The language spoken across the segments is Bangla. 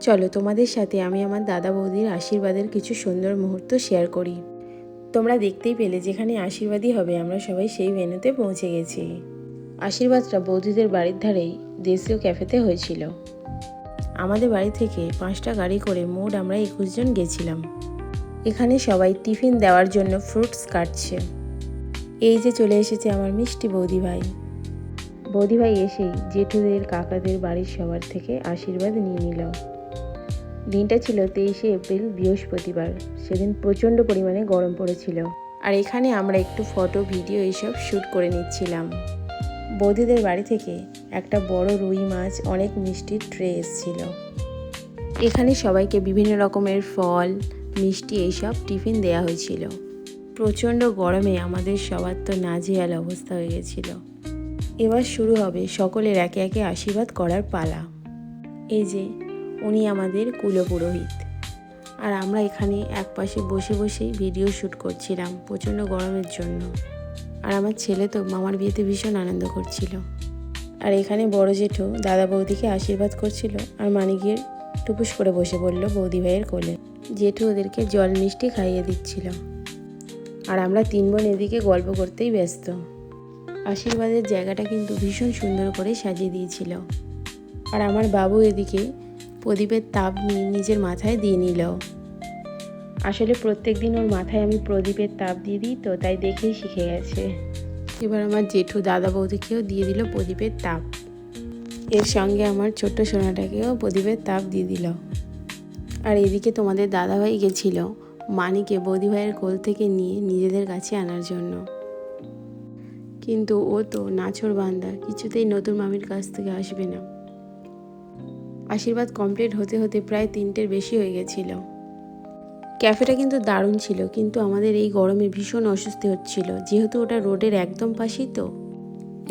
চলো তোমাদের সাথে আমি আমার দাদা বৌদির আশীর্বাদের কিছু সুন্দর মুহূর্ত শেয়ার করি। তোমরা দেখতেই পেলে যেখানে আশীর্বাদই হবে আমরা সবাই সেই ভেন্যুতে পৌঁছে গেছি। আশীর্বাদটা বৌদিদের বাড়ির ধারেই দেশীয় ক্যাফেতে হয়েছিল। আমাদের বাড়ি থেকে 5টা গাড়ি করে মোট আমরা 21 জন গেছিলাম। এখানে সবাই টিফিন দেওয়ার জন্য ফ্রুটস কাটছে। এই যে চলে এসেছে আমার মিষ্টি বৌদি ভাই। বৌদি ভাই এসেই জেঠুদের কাকাদের বাড়ির সবার থেকে আশীর্বাদ নিয়ে নিল। দিনটা ছিল 23শে এপ্রিল, বৃহস্পতিবার। সেদিন প্রচণ্ড পরিমাণে গরম পড়েছিল। আর এখানে আমরা একটু ফটো ভিডিও এইসব শ্যুট করে নিচ্ছিলাম। বৌদিদের বাড়ি থেকে একটা বড় রুই মাছ, অনেক মিষ্টির ট্রে এসেছিল। এখানে সবাইকে বিভিন্ন রকমের ফল, মিষ্টি এইসব টিফিন দেয়া হয়েছিল। প্রচণ্ড গরমে আমাদের সবার তো নাজেহাল অবস্থা হয়ে গেছিল। এবার শুরু হবে সকলের একে একে আশীর্বাদ করার পালা। এই যে উনি আমাদের কুলপুরোহিত। আর আমরা এখানে একপাশে বসে বসেই ভিডিও শ্যুট করছিলাম প্রচণ্ড গরমের জন্য। আর আমার ছেলে তো মামার বিয়েতে ভীষণ আনন্দ করছিল। আর এখানে বড় জেঠু দাদা বৌদিকে আশীর্বাদ করছিল, আর মানিকের টুপুস করে বসে পড়ল বৌদি ভাইয়ের কোলে। জেঠু ওদেরকে জল মিষ্টি খাইয়ে দিচ্ছিল। আর আমরা 3 বোন এদিকে গল্প করতেই ব্যস্ত। আশীর্বাদের জায়গাটা কিন্তু ভীষণ সুন্দর করে সাজিয়ে দিয়েছিল। আর আমার বাবু এদিকে প্রদীপের তাপ নিয়ে নিজের মাথায় দিয়ে নিল। আসলে প্রত্যেক দিন ওর মাথায় আমি প্রদীপের তাপ দিয়ে দিই, তো তাই দেখেই শিখে গেছে। এবার আমার জেঠু দাদা বৌদিকেও দিয়ে দিল প্রদীপের তাপ। এর সঙ্গে আমার ছোট্ট সোনাটাকেও প্রদীপের তাপ দিয়ে দিল। আর এদিকে তোমাদের দাদাভাই গেছিল মানিকে বৌদি ভাইয়ের কোল থেকে নিয়ে নিজেদের কাছে আনার জন্য। কিন্তু ও তো নাছোড়বান্দা, কিছুতেই নতুন মামির কাছ থেকে আসবে না। আশীর্বাদ কমপ্লিট হতে হতে প্রায় 3টের বেশি হয়ে গেছিল। ক্যাফেটা কিন্তু দারুণ ছিল, কিন্তু আমাদের এই গরমে ভীষণ অস্বস্তি হচ্ছিল, যেহেতু ওটা রোডের একদম পাশেই তো।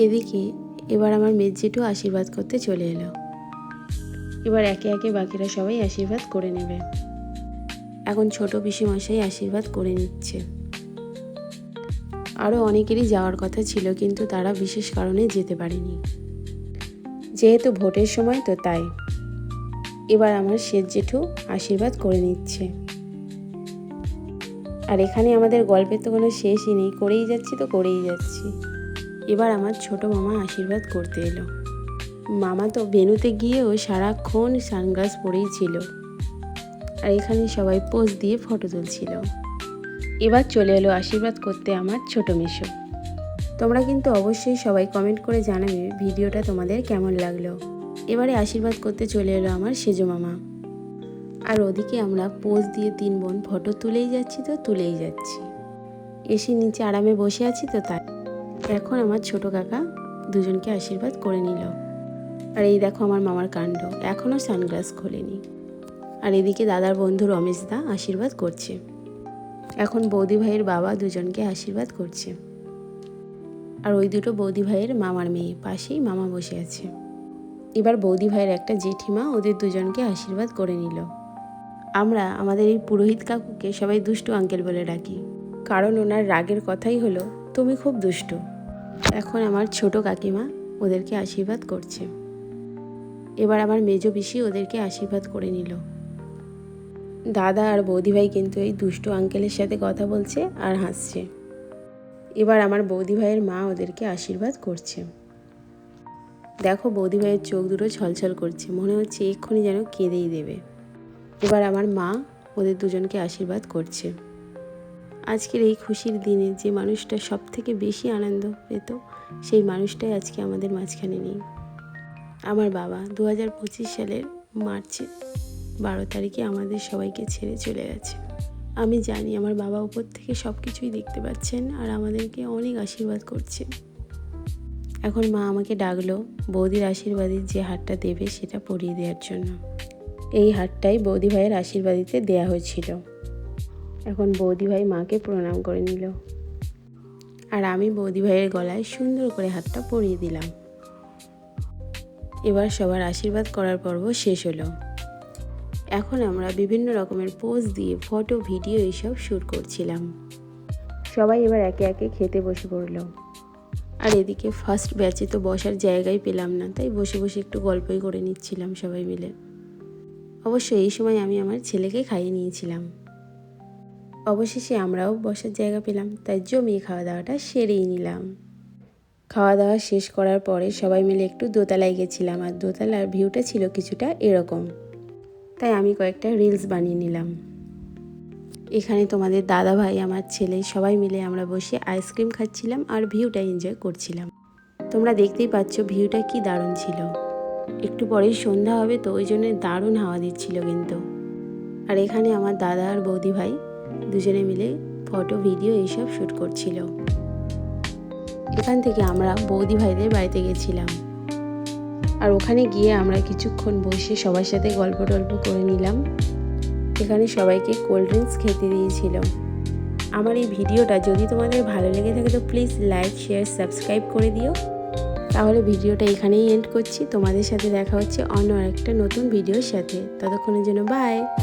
এদিকে এবার আমার মেজ জেঠু আশীর্বাদ করতে চলে এলো। এবার একে একে বাকিরা সবাই আশীর্বাদ করে নেবে। এখন ছোট পিসিমশাই আশীর্বাদ করে নিচ্ছে। আরও অনেকেরই যাওয়ার কথা ছিল, কিন্তু তারা বিশেষ কারণে যেতে পারেনি, যেহেতু ভোটের সময় তো তাই। এবার আমার শেঠ জেঠু আশীর্বাদ করে নিচ্ছে। আর এখানে আমাদের গল্পের তো কোনো শেষই নেই, করেই যাচ্ছি তো করেই যাচ্ছি। এবার আমার ছোট মামা আশীর্বাদ করতে এলো। মামা তো ভেন্যুতে গিয়েও সারাক্ষণ সানগ্লাস পরেই ছিল। আর এখানে সবাই পোজ দিয়ে ফটো তুলছিল। এবার চলে এলো আশীর্বাদ করতে আমার ছোট মেশো। তোমরা কিন্তু অবশ্যই সবাই কমেন্ট করে জানাবে ভিডিওটা তোমাদের কেমন লাগলো। এবারে আশীর্বাদ করতে চলে এলো আমার সেজো মামা। আর ওদিকে আমরা পোজ দিয়ে 3 বোন ফটো তুলেই যাচ্ছি। এসে নিচে আরামে বসে আছি তো তাই। এখন আমার ছোট কাকা দুজনকে আশীর্বাদ করে নিল। আর এই দেখো আমার মামার কাণ্ড, এখনও সানগ্লাস খোলেনি। আর এদিকে দাদার বন্ধু রমেশ দা আশীর্বাদ করছে। এখন বৌদি ভাইয়ের বাবা দুজনকে আশীর্বাদ করছে। আর ওই দুটো বৌদি ভাইয়ের মামার মেয়ে, পাশেই মামা বসে আছে। এবার বৌদি ভাইয়ের একটা জেঠিমা ওদের দুজনকে আশীর্বাদ করে নিল। আমরা আমাদের এই পুরোহিত কাকুকে সবাই দুষ্টু আঙ্কেল বলে ডাকি, কারণ ওনার রাগের কথাই হলো তুমি খুব দুষ্টু। এখন আমার ছোট কাকিমা ওদেরকে আশীর্বাদ করছে। এবার আমার মেজো পিসি ওদেরকে আশীর্বাদ করে নিল। দাদা আর বৌদি ভাই কিন্তু এই দুষ্টু আঙ্কেলের সাথে কথা বলছে আর হাসছে। এবার আমার বৌদি ভাইয়ের মা ওদেরকে আশীর্বাদ করছে। দেখো বৌদি ভাইয়ের চোখ দুটো ছলছল করছে, মনে হচ্ছে এক্ষুনি যেন কেঁদেই দেবে। এবার আমার মা ওদের দুজনকে আশীর্বাদ করছে। আজকের এই খুশির দিনে যে মানুষটা সব থেকে বেশি আনন্দ পেত, সেই মানুষটাই আজকে আমাদের মাঝখানে নেই। আমার বাবা 2025 সালের মার্চের 12 তারিখে আমাদের সবাইকে ছেড়ে চলে গেছে। আমি জানি আমার বাবা উপর থেকে সব কিছুই দেখতে পাচ্ছেন আর আমাদেরকে অনেক আশীর্বাদ করছেন। এখন মা আমাকে ডাকলো বৌদির আশীর্বাদের যে হারটা দেবে সেটা পরিয়ে দেওয়ার জন্য। এই হারটাই বৌদি ভাইয়ের আশীর্বাদিতে দেয়া হয়েছিল। এখন বৌদি ভাই মাকে প্রণাম করে নিল। আর আমি বৌদি ভাইয়ের গলায় সুন্দর করে হাতটা পরিয়ে দিলাম। এবার সবার আশীর্বাদ করার পর্ব শেষ হলো। এখন আমরা বিভিন্ন রকমের পোজ দিয়ে ফটো ভিডিও এইসব শ্যুট করছিলাম। সবাই এবার একে একে খেতে বসে পড়ল। আর এদিকে ফার্স্ট ব্যাচে তো বসার জায়গাই পেলাম না, তাই বসে বসে একটু গল্পই করে নিচ্ছিলাম সবাই মিলে। অবশ্য এই সময় আমি আমার ছেলেকে খাইয়ে নিয়েছিলাম। অবশেষে আমরাও বসার জায়গা পেলাম, তাই জমিয়ে খাওয়া দাওয়াটা সেরেই নিলাম। খাওয়া দাওয়া শেষ করার পরে সবাই মিলে একটু দোতলায় গেছিলাম, আর দোতলার ভিউটা ছিল কিছুটা এরকম। তাই আমি কয়েকটা রিলস বানিয়ে নিলাম। এখানে তোমাদের দাদা ভাই, আমার ছেলে সবাই মিলে আমরা বসে আইসক্রিম খাচ্ছিলাম আর ভিউটা এনজয় করছিলাম। তোমরা দেখতেই পাচ্ছ ভিউটা কি দারুণ ছিল। একটু পরেই সন্ধ্যা হবে, তো ওই জন্য দারুণ হাওয়া দিচ্ছিল কিন্তু। আর এখানে আমার দাদা আর বৌদি ভাই দুজনে মিলে ফটো ভিডিও এইসব শ্যুট করছিল। এখান থেকে আমরা বৌদি ভাইদের বাড়িতে গেছিলাম, আর ওখানে গিয়ে আমরা কিছুক্ষণ বসে সবার সাথে গল্প টল্প করে নিলাম। এখানে সবাইকে কোল্ড ড্রিঙ্কস খেতে দিয়েছিল। আমার এই ভিডিওটা যদি তোমাদের ভালো লেগে থাকে তো প্লিজ লাইক, শেয়ার, সাবস্ক্রাইব করে দিও। তাহলে ভিডিওটা এখানেই এন্ড করছি। তোমাদের সাথে দেখা হচ্ছে অন্য আরেকটা নতুন ভিডিওর সাথে। ততক্ষণের জন্য বাই।